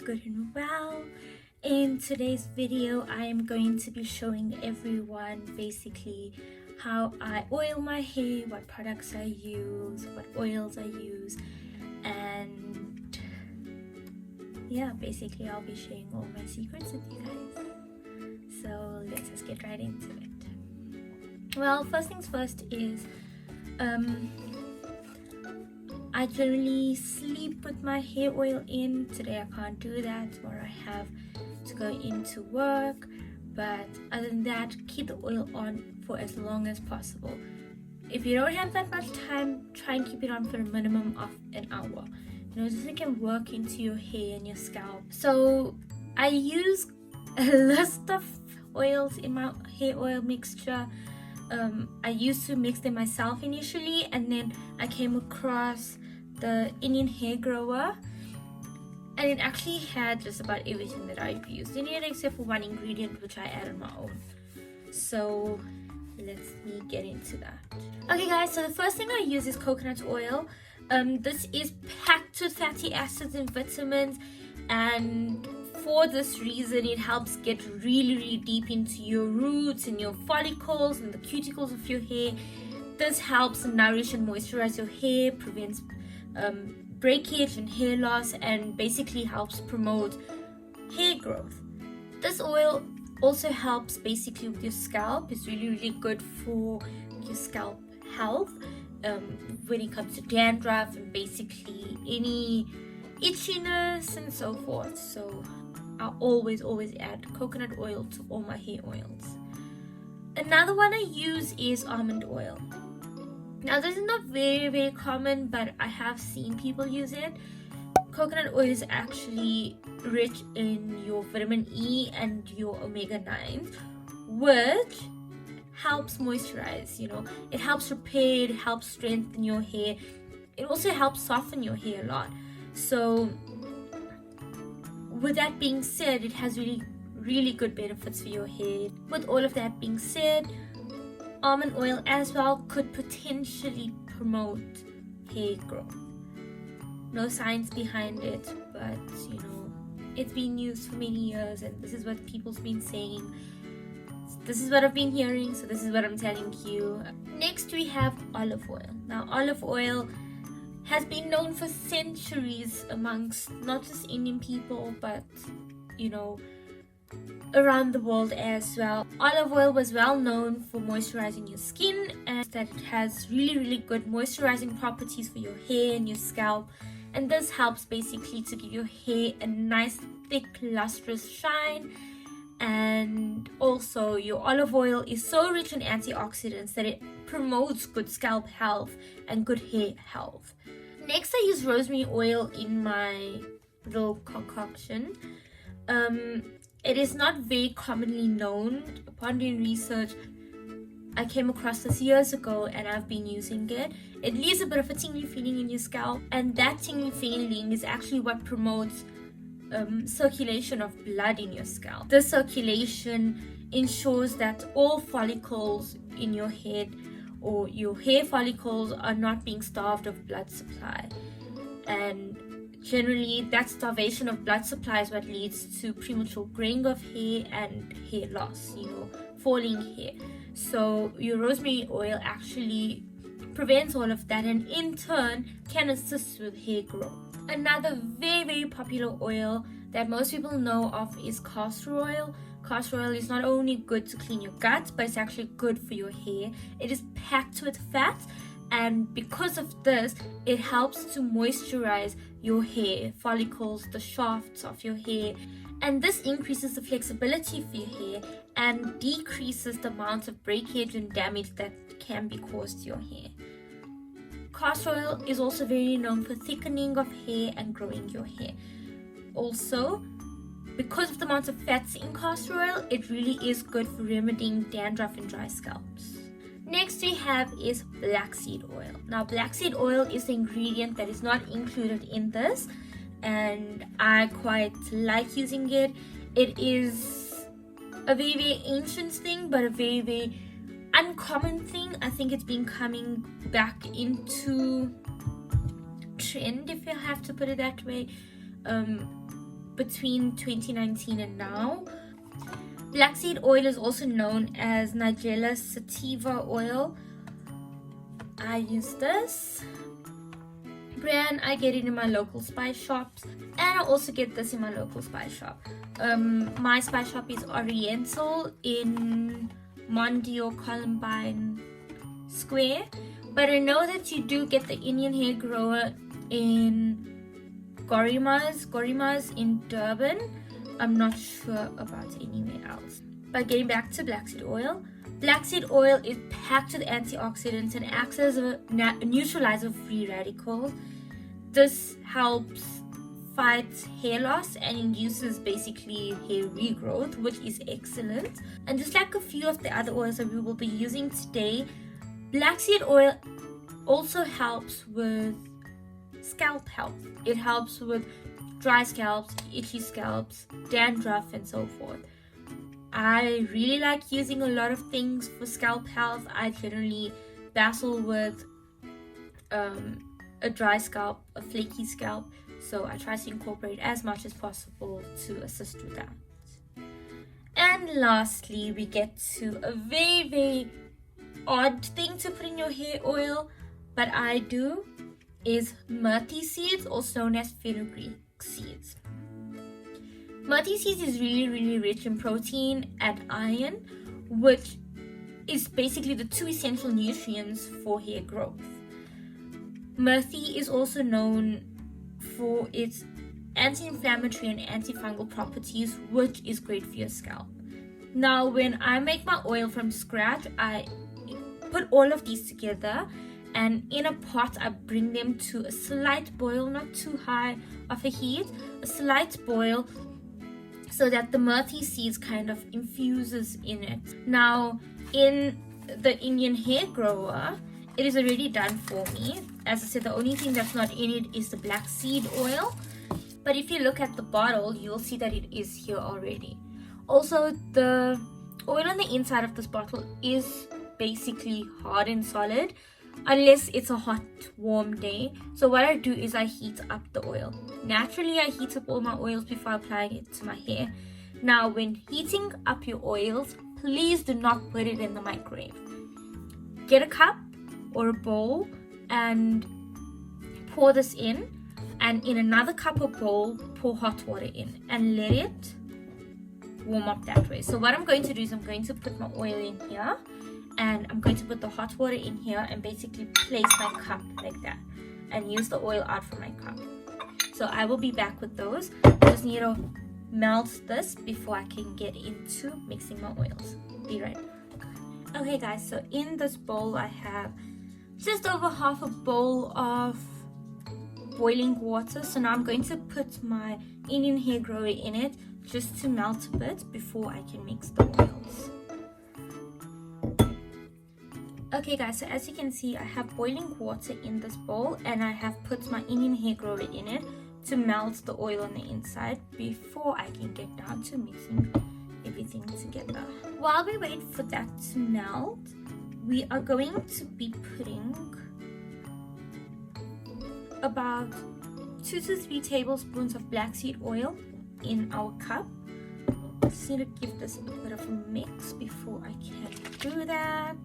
good and well. In today's video, I am going to be showing everyone basically how I oil my hair, what products I use, what oils I use, and yeah, basically I'll be sharing all my secrets with you guys. So let's just get right into it. Well, first things first is I generally sleep with my hair oil in. Today I can't do that. Tomorrow I have to go into work. But other than that, keep the oil on for as long as possible. If you don't have that much time, try and keep it on for a minimum of an hour. Just so it can work into your hair and your scalp. So I use a list of oils in my hair oil mixture. I used to mix them myself initially, and then I came across the Indian hair grower, and it actually had just about everything that I've used in it except for one ingredient which I added my own. So let me get into that. Okay guys, so the first thing I use is coconut oil. This is packed with fatty acids and vitamins, and for this reason it helps get really deep into your roots and your follicles and the cuticles of your hair. This helps nourish and moisturize your hair, prevents breakage and hair loss, and basically helps promote hair growth. This oil also helps basically with your scalp. It's really good for your scalp health when it comes to dandruff and basically any itchiness and so forth. So I always add coconut oil to all my hair oils. Another one I use is almond oil. Now this is not very common, but I have seen people use it. Coconut oil is actually rich in your vitamin E and your omega-9s, which helps moisturize. It helps repair, it helps strengthen your hair. It also helps soften your hair a lot. So with that being said, it has really good benefits for your hair. With all of that being said, almond oil as well could potentially promote hair growth. No science behind it, but it's been used for many years, and this is what people's been saying. This is what I've been hearing, so this is what I'm telling you. Next we have olive oil. Now olive oil has been known for centuries amongst not just Indian people, but around the world as well. Olive oil was well known for moisturizing your skin, and that it has really good moisturizing properties for your hair and your scalp, and this helps basically to give your hair a nice thick lustrous shine. And also your olive oil is so rich in antioxidants that it promotes good scalp health and good hair health. Next I use rosemary oil in my little concoction. It is not very commonly known. Upon doing research, I came across this years ago and I've been using it. It leaves a bit of a tingly feeling in your scalp, and that tingly feeling is actually what promotes circulation of blood in your scalp. This circulation ensures that all follicles in your head or your hair follicles are not being starved of blood supply, and generally that starvation of blood supply is what leads to premature graying of hair and hair loss, falling hair. So your rosemary oil actually prevents all of that, and in turn can assist with hair growth. Another very popular oil that most people know of is castor oil. Castor oil is not only good to clean your gut, but it's actually good for your hair. It is packed with fat, and because of this, it helps to moisturize your hair follicles, the shafts of your hair, and this increases the flexibility for your hair and decreases the amount of breakage and damage that can be caused to your hair. Castor oil is also very known for thickening of hair and growing your hair. Also, because of the amount of fats in castor oil, it really is good for remedying dandruff and dry scalps. Next we have is black seed oil. Now black seed oil is the ingredient that is not included in this, and I quite like using it. It is a very ancient thing, but a very uncommon thing. I think it's been coming back into trend, if you have to put it that way. between 2019 and now. Black seed oil is also known as Nigella sativa oil. I use this brand. I get it in my local spice shops, and I also get this in my local spice shop. My spice shop is Oriental in Mondio Columbine Square, but I know that you do get the Indian hair grower in Gorima's in Durban. I'm not sure about anywhere else. But getting back to black seed oil is packed with antioxidants and acts as a neutralizer of free radicals. This helps fight hair loss and induces basically hair regrowth, which is excellent. And just like a few of the other oils that we will be using today, black seed oil also helps with scalp health. It helps with dry scalps, itchy scalps, dandruff, and so forth. I really like using a lot of things for scalp health. I generally battle with a dry scalp, a flaky scalp, so I try to incorporate as much as possible to assist with that. And lastly, we get to a very, very odd thing to put in your hair oil, but I do, is methi seeds, also known as fenugreek seeds. Methi seeds is really, really rich in protein and iron, which is basically the two essential nutrients for hair growth. Methi is also known for its anti-inflammatory and antifungal properties, which is great for your scalp. Now, when I make my oil from scratch, I put all of these together, and in a pot I bring them to a slight boil, not too high of a heat, a slight boil, so that the methi seeds kind of infuses in it. Now, in the Indian hair grower, it is already done for me. As I said, the only thing that's not in it is the black seed oil, but if you look at the bottle, you'll see that it is here already. Also, the oil on the inside of this bottle is basically hard and solid, unless it's a hot, warm day. So what I do is I heat up the oil. Naturally, I heat up all my oils before applying it to my hair. Now, when heating up your oils, please do not put it in the microwave. Get a cup or a bowl and pour this in, and in another cup or bowl, pour hot water in and let it warm up that way. So what I'm going to do is I'm going to put my oil in here, and I'm going to put the hot water in here and basically place my cup like that and use the oil out from my cup. So I will be back with those. I just need to melt this before I can get into mixing my oils. Be right back. Okay guys, so in this bowl I have just over half a bowl of boiling water. So now I'm going to put my Indian hair grower in it just to melt a bit before I can mix the oils. Okay guys, so as you can see, I have boiling water in this bowl, and I have put my Indian hair grower in it to melt the oil on the inside before I can get down to mixing everything together. While we wait for that to melt, we are going to be putting about 2 to 3 tablespoons of black seed oil in our cup. Just need to give this a bit of a mix before I can do that.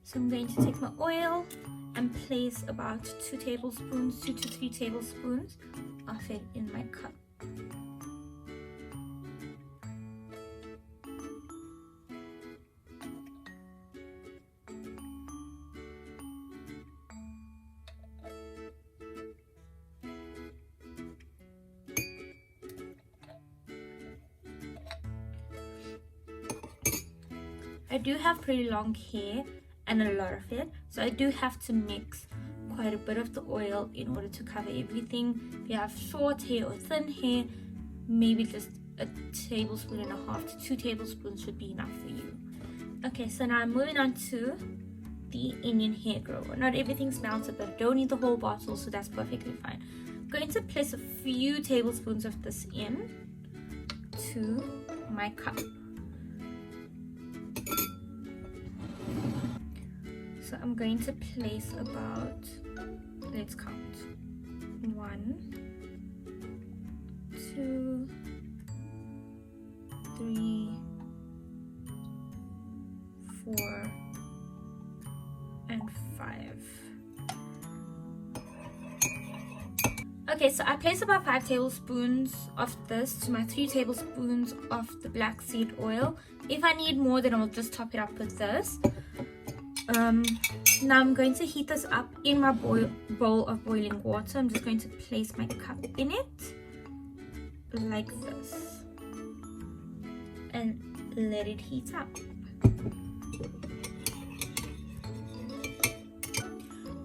So I'm going to take my oil and place about 2 to 3 tablespoons of it in my cup. I do have pretty long hair and a lot of it, so I do have to mix quite a bit of the oil in order to cover everything. If you have short hair or thin hair, maybe just a tablespoon and a half to 2 tablespoons should be enough for you. Okay, so now I'm moving on to the Indian hair grower. Not everything's melted, but I don't need the whole bottle, so that's perfectly fine. going to place a few tablespoons of this in to my cup. So I'm going to place about, let's count, 1, 2, 3, 4, and 5. Okay, so I place about 5 tablespoons of this to my 3 tablespoons of the black seed oil. If I need more, then I'll just top it up with this. Now I'm going to heat this up in my bowl of boiling water. I'm just going to place my cup in it like this and let it heat up.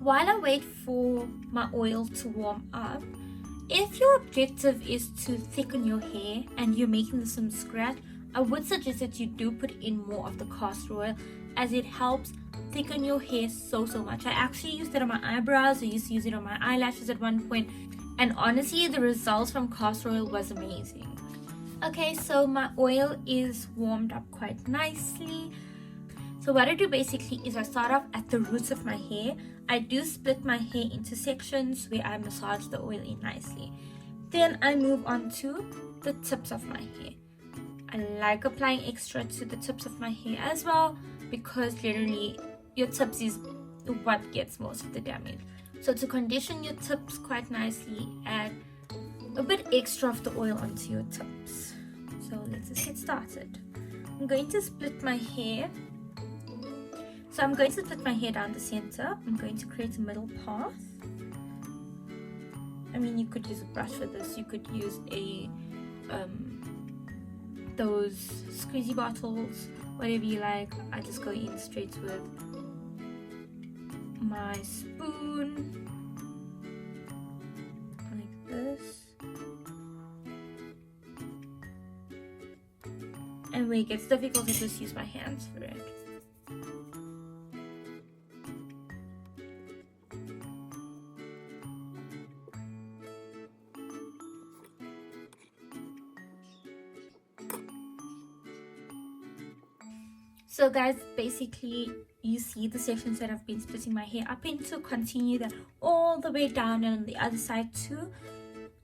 While I wait for my oil to warm up, if your objective is to thicken your hair and you're making this from scratch, I would suggest that you do put in more of the castor oil, as it helps thicken your hair so much. I actually used it on my eyebrows. I used to use it on my eyelashes at one point, and honestly the results from castor oil was amazing. Okay, so my oil is warmed up quite nicely. So what I do basically is I start off at the roots of my hair. I do split my hair into sections where I massage the oil in nicely. Then I move on to the tips of my hair. I like applying extra to the tips of my hair as well, because literally your tips is what gets most of the damage. So to condition your tips quite nicely, add a bit extra of the oil onto your tips. So let's just get started. I'm going to split my hair. So I'm going to split my hair down the center. I'm going to create a middle path. I mean, you could use a brush for this. You could use a those squeezy bottles, whatever you like. I just go in straight with my spoon like this, and when it gets difficult, I just use my hands for it. So guys, basically you see the sections that I've been splitting my hair up into. Continue that all the way down and on the other side too,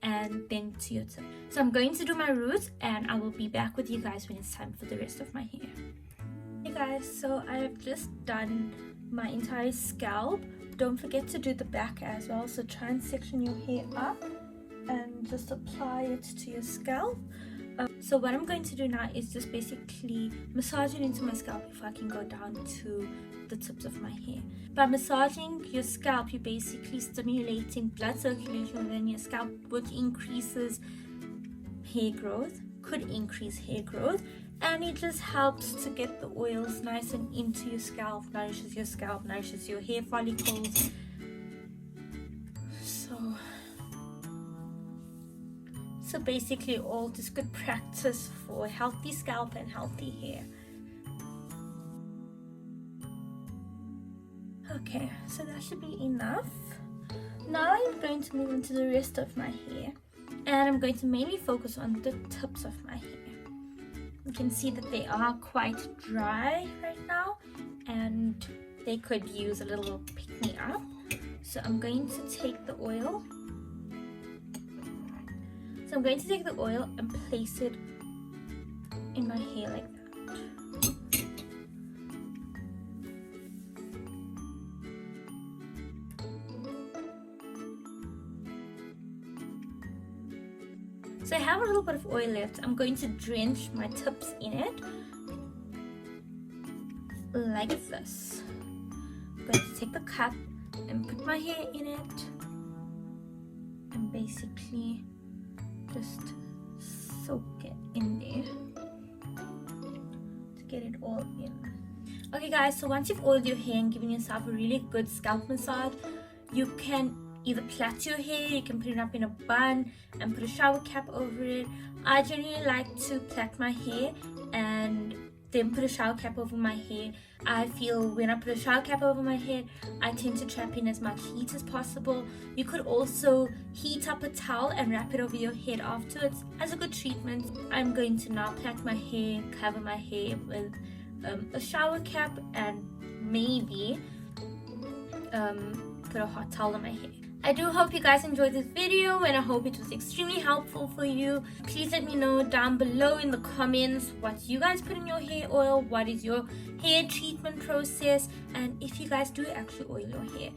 and then to your tip. So I'm going to do my roots, and I will be back with you guys when it's time for the rest of my hair. Hey guys, so I have just done my entire scalp. Don't forget to do the back as well. So try and section your hair up and just apply it to your scalp. So what I'm going to do now is just basically massage it into my scalp before I can go down to the tips of my hair. By massaging your scalp, you're basically stimulating blood circulation within your scalp, which increases hair growth, could increase hair growth, and it just helps to get the oils nice and into your scalp, nourishes your hair follicles. So basically all just good practice for healthy scalp and healthy hair. Okay, so that should be enough. Now I'm going to move into the rest of my hair, and I'm going to mainly focus on the tips of my hair. You can see that they are quite dry right now, and they could use a little pick me up. So I'm going to take the oil. So I'm going to take the oil and place it in my hair like that. So I have a little bit of oil left. I'm going to drench my tips in it like this. I'm going to take the cup and put my hair in it and basically just soak it in there to get it all in. Okay guys, so once you've oiled your hair and given yourself a really good scalp massage, you can either plait your hair, you can put it up in a bun and put a shower cap over it. I generally like to plait my hair and then put a shower cap over my hair. I feel when I put a shower cap over my head, I tend to trap in as much heat as possible. You could also heat up a towel and wrap it over your head afterwards as a good treatment. I'm going to now plait my hair, cover my hair with a shower cap, and maybe put a hot towel on my hair. I do hope you guys enjoyed this video, and I hope it was extremely helpful for you. Please let me know down below in the comments what you guys put in your hair oil, what is your hair treatment process, and if you guys do actually oil your hair.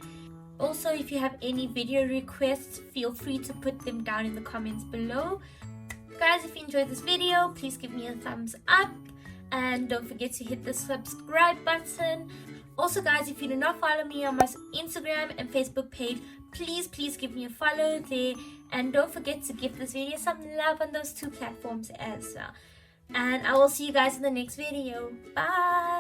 Also, if you have any video requests, feel free to put them down in the comments below. Guys, if you enjoyed this video, please give me a thumbs up, and don't forget to hit the subscribe button. Also guys, if you do not follow me on my Instagram and Facebook page, please give me a follow there, and don't forget to give this video some love on those two platforms as well. And I will see you guys in the next video. Bye.